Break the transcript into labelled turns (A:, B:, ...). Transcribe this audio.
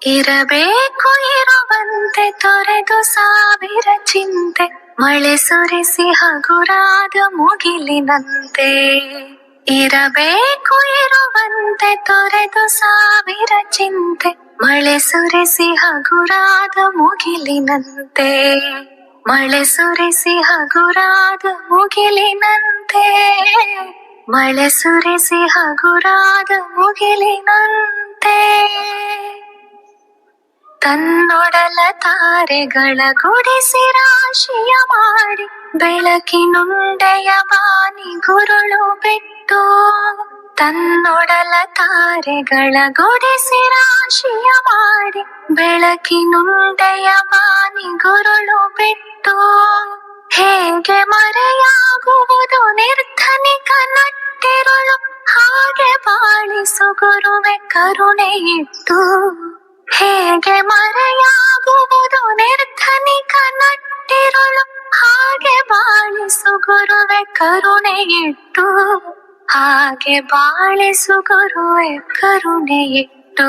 A: ಇರಬೇಕು ಇರುವಂತೆ ತೊರೆದು ಸಾವಿರ ಚಿಂತೆ, ಮಳೆ ಸುರಿಸಿ ಹಗುರಾದ ಮುಗಿಲಿನಂತೆ. ಇರಬೇಕು ಇರುವಂತೆ ತೊರೆದು ಸಾವಿರ ಚಿಂತೆ, ಮಳೆ ಸುರಿಸಿ ಹಗುರಾದ ಮುಗಿಲಿನಂತೆ. ಮಳೆ ಸುರಿಸಿ ಹಗುರಾದ ಮುಗಿಲಿನಂತೆ, ಮಳೆ ಸುರಿಸಿ ಹಗುರಾದ ಮುಗಿಲಿನಂತೆ. ತನ್ನೊಡಲ ತಾರೆಗಳ ಗುಡಿಸಿ ರಾಶಿಯ ಮಾಡಿ, ಬೆಳಕಿನುಂಡೆಯ ಬಾನಿ ಗುರುಳು ಬಿಟ್ಟು. ತನ್ನೊಡಲ ತಾರೆಗಳ ಗುಡಿಸಿ ರಾಶಿಯ ಮಾಡಿ, ಬೆಳಕಿನುಂಡೆಯ ಬಾನಿ ಗುರುಳು ಬಿಟ್ಟು. ಹೇಗೆ ಮರೆಯಾಗುವುದು ನಿರ್ಧನಿಕ ನಟ್ಟಿರುಳು, ಹಾಗೆ ಬಾಳಿಸು ಗುರುವೆ ಕರುಣೆ ಇಟ್ಟು. ಹೇಗೆ ಮರೆಯಾಗುವುದು ನಿರ್ಧನಿಕ ನಟ್ಟಿರುಳು, ಹಾಗೆ ಬಾಳಿಸು ಗುರುವೆ ಕರುಣೆ ಇಟ್ಟು. ಹಾಗೆ ಬಾಳಿಸು ಗುರುವೆ ಕರುಣೆ ಇಟ್ಟು.